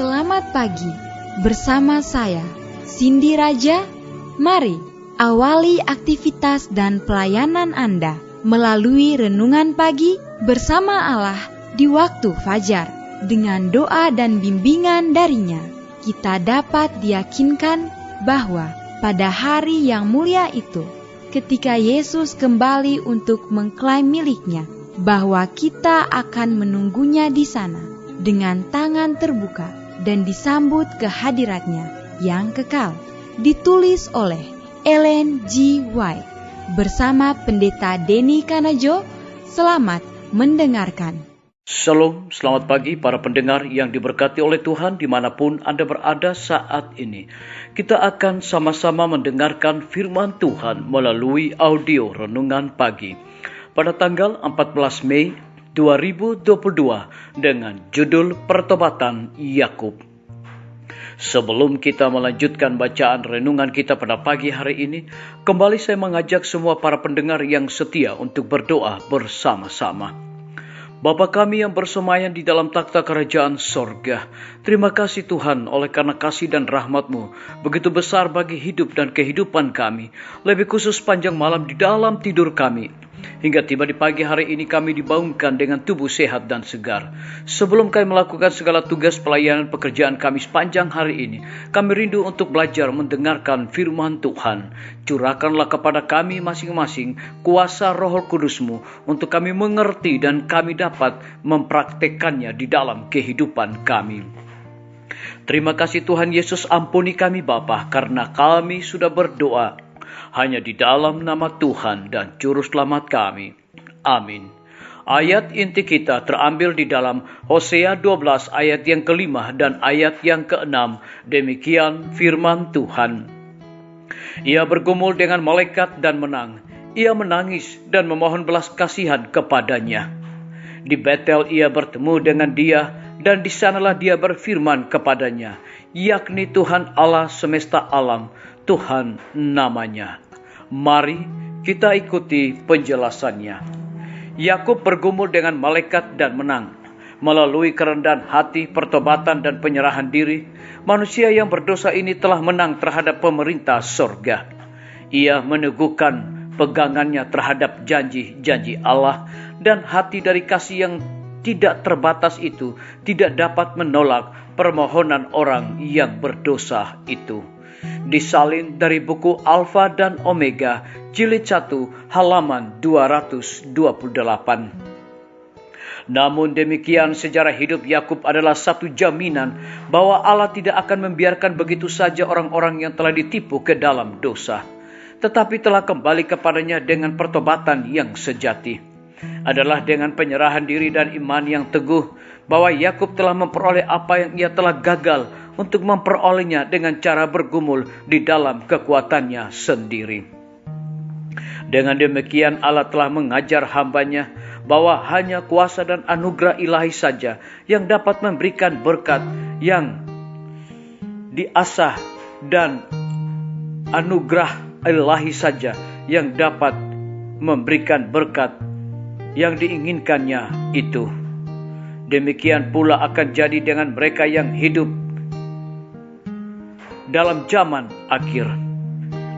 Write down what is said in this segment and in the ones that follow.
Selamat pagi, bersama saya, Cindy Raja. Mari awali aktivitas dan pelayanan Anda melalui renungan pagi bersama Allah di waktu fajar. Dengan doa dan bimbingan darinya, kita dapat diyakinkan bahwa pada hari yang mulia itu, ketika Yesus kembali untuk mengklaim miliknya, bahwa kita akan menunggunya di sana dengan tangan terbuka dan disambut ke hadiratnya yang kekal. Ditulis oleh Ellen G. White bersama Pendeta Denny Kanajo. Selamat mendengarkan. Shalom, selamat pagi para pendengar yang diberkati oleh Tuhan dimanapun Anda berada saat ini. Kita akan sama-sama mendengarkan firman Tuhan melalui audio renungan pagi pada tanggal 14 Mei 2022 dengan judul Pertobatan Yakub. Sebelum kita melanjutkan bacaan renungan kita pada pagi hari ini, kembali saya mengajak semua para pendengar yang setia untuk berdoa bersama-sama. Bapa kami yang bersemayam di dalam takhta kerajaan sorga, terima kasih Tuhan oleh karena kasih dan rahmat-Mu begitu besar bagi hidup dan kehidupan kami, lebih khusus panjang malam di dalam tidur kami. Hingga tiba di pagi hari ini kami dibangunkan dengan tubuh sehat dan segar. Sebelum kami melakukan segala tugas pelayanan pekerjaan kami sepanjang hari ini, kami rindu untuk belajar mendengarkan firman Tuhan. Curahkanlah kepada kami masing-masing kuasa Roh Kudus-Mu untuk kami mengerti dan kami dapat mempraktekannya di dalam kehidupan kami. Terima kasih Tuhan Yesus, ampuni kami Bapa, karena kami sudah berdoa hanya di dalam nama Tuhan dan Juru Selamat kami. Amin. Ayat inti kita terambil di dalam Hosea 12 ayat yang ke-5 dan ayat yang ke-6. Demikian firman Tuhan. Ia bergumul dengan malaikat dan menang. Ia menangis dan memohon belas kasihan kepadanya. Di Betel ia bertemu dengan dia, dan di sanalah dia berfirman kepadanya, yakni Tuhan Allah semesta alam, Tuhan namanya. Mari kita ikuti penjelasannya. Yakub bergumul dengan malaikat dan menang. Melalui kerendahan hati, pertobatan dan penyerahan diri, manusia yang berdosa ini telah menang terhadap pemerintah sorga. Ia meneguhkan pegangannya terhadap janji-janji Allah, dan hati dari kasih yang tidak terbatas itu tidak dapat menolak permohonan orang yang berdosa itu. Disalin dari buku Alfa dan Omega, jilid 1, halaman 228. Namun demikian, sejarah hidup Yakub adalah satu jaminan bahwa Allah tidak akan membiarkan begitu saja orang-orang yang telah ditipu ke dalam dosa, tetapi telah kembali kepadanya dengan pertobatan yang sejati. Adalah dengan penyerahan diri dan iman yang teguh bahwa Yakub telah memperoleh apa yang ia telah gagal untuk memperolehnya dengan cara bergumul di dalam kekuatannya sendiri. Dengan demikian Allah telah mengajar hamba-Nya bahwa hanya kuasa dan anugerah ilahi saja yang dapat memberikan berkat yang diasah, dan anugerah ilahi saja yang dapat memberikan berkat yang diinginkannya itu. Demikian pula akan jadi dengan mereka yang hidup dalam zaman akhir.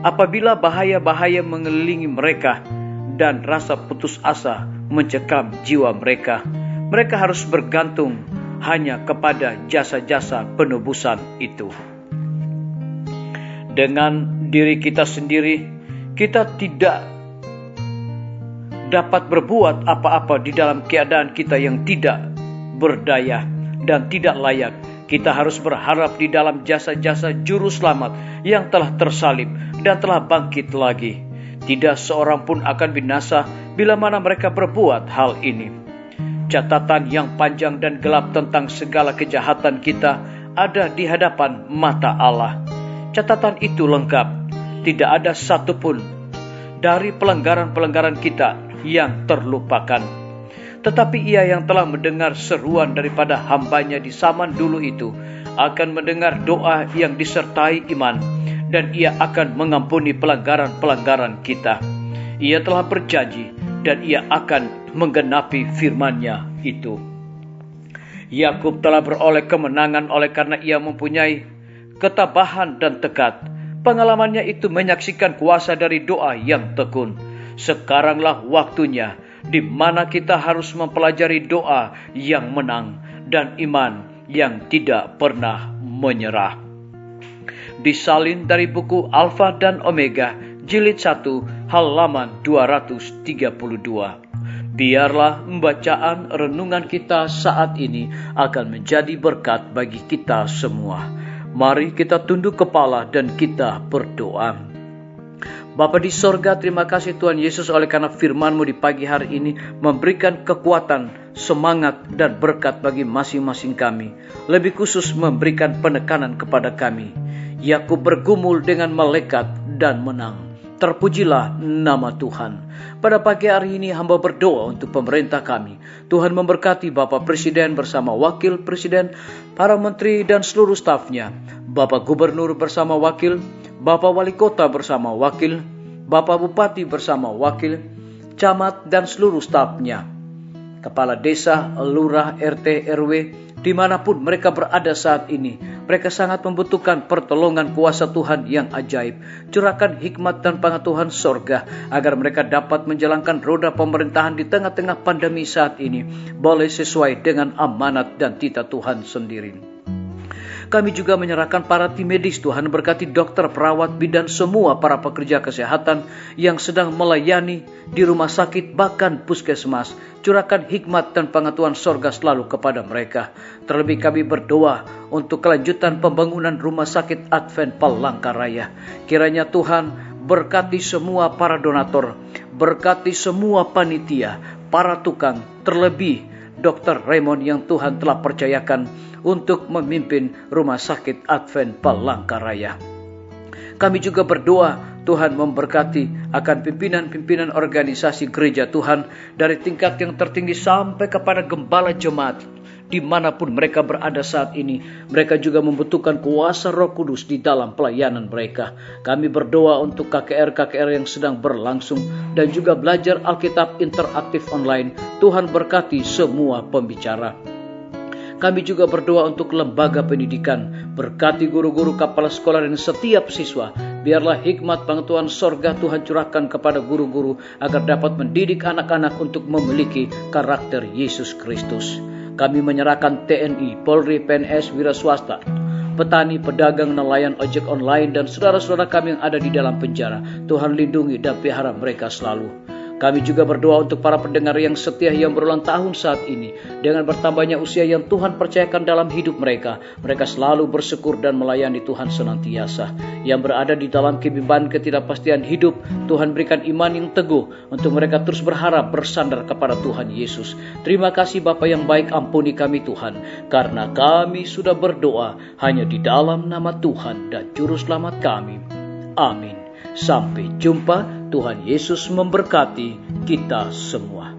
Apabila bahaya-bahaya mengelilingi mereka dan rasa putus asa mencekam jiwa mereka, mereka harus bergantung hanya kepada jasa-jasa penebusan itu. Dengan diri kita sendiri, kita tidak dapat berbuat apa-apa di dalam keadaan kita yang tidak berdaya dan tidak layak. Kita harus berharap di dalam jasa-jasa Juru Selamat yang telah tersalib dan telah bangkit lagi. Tidak seorang pun akan binasa bila mana mereka berbuat hal ini. Catatan yang panjang dan gelap tentang segala kejahatan kita ada di hadapan mata Allah. Catatan itu lengkap. Tidak ada satupun dari pelanggaran-pelanggaran kita yang terlupakan. Tetapi Ia yang telah mendengar seruan daripada hamba-Nya di zaman dulu itu akan mendengar doa yang disertai iman, dan Ia akan mengampuni pelanggaran-pelanggaran kita. Ia telah berjanji dan Ia akan menggenapi firman-Nya itu. Yakub telah beroleh kemenangan oleh karena ia mempunyai ketabahan dan tekad. Pengalamannya itu menyaksikan kuasa dari doa yang tekun. Sekaranglah waktunya di mana kita harus mempelajari doa yang menang dan iman yang tidak pernah menyerah. Disalin dari buku Alfa dan Omega, jilid 1, halaman 232. Biarlah pembacaan renungan kita saat ini akan menjadi berkat bagi kita semua. Mari kita tunduk kepala dan kita berdoa. Bapa di sorga, terima kasih Tuhan Yesus oleh karena firman-Mu di pagi hari ini memberikan kekuatan, semangat dan berkat bagi masing-masing kami. Lebih khusus memberikan penekanan kepada kami. Yakub bergumul dengan malaikat dan menang. Terpujilah nama Tuhan. Pada pagi hari ini hamba berdoa untuk pemerintah kami. Tuhan memberkati Bapak Presiden bersama Wakil Presiden, para menteri dan seluruh stafnya, Bapak Gubernur bersama Wakil, Bapak Wali Kota bersama Wakil, Bapak Bupati bersama Wakil, Camat dan seluruh stafnya, Kepala Desa, Lurah, RT, RW, dimanapun mereka berada saat ini. Mereka sangat membutuhkan pertolongan kuasa Tuhan yang ajaib. Curahkan hikmat dan pengetahuan sorga agar mereka dapat menjalankan roda pemerintahan di tengah-tengah pandemi saat ini, boleh sesuai dengan amanat dan titah Tuhan sendiri. Kami juga menyerahkan para tim medis. Tuhan berkati dokter, perawat, bidan, semua para pekerja kesehatan yang sedang melayani di rumah sakit bahkan puskesmas. Curahkan hikmat dan pengetahuan sorga selalu kepada mereka. Terlebih kami berdoa untuk kelanjutan pembangunan rumah sakit Advent Palangkaraya. Kiranya Tuhan berkati semua para donatur, berkati semua panitia, para tukang, terlebih Dr. Raymond yang Tuhan telah percayakan untuk memimpin rumah sakit Advent Palangkaraya. Kami juga berdoa Tuhan memberkati akan pimpinan-pimpinan organisasi gereja Tuhan dari tingkat yang tertinggi sampai kepada gembala jemaat. Dimanapun mereka berada saat ini, mereka juga membutuhkan kuasa Roh Kudus di dalam pelayanan mereka. Kami berdoa untuk KKR-KKR yang sedang berlangsung dan juga belajar Alkitab interaktif online. Tuhan berkati semua pembicara. Kami juga berdoa untuk lembaga pendidikan, berkati guru-guru, kepala sekolah dan setiap siswa. Biarlah hikmat pengetahuan sorga Tuhan curahkan kepada guru-guru agar dapat mendidik anak-anak untuk memiliki karakter Yesus Kristus. Kami menyerahkan TNI, Polri, PNS, wira swasta, petani, pedagang, nelayan, ojek online, dan saudara-saudara kami yang ada di dalam penjara. Tuhan lindungi dan pelihara mereka selalu. Kami juga berdoa untuk para pendengar yang setia yang berulang tahun saat ini. Dengan bertambahnya usia yang Tuhan percayakan dalam hidup mereka, mereka selalu bersyukur dan melayani Tuhan senantiasa. Yang berada di dalam kebimbangan ketidakpastian hidup, Tuhan berikan iman yang teguh untuk mereka terus berharap bersandar kepada Tuhan Yesus. Terima kasih Bapa yang baik, ampuni kami Tuhan, karena kami sudah berdoa hanya di dalam nama Tuhan dan Juru Selamat kami. Amin. Sampai jumpa. Tuhan Yesus memberkati kita semua.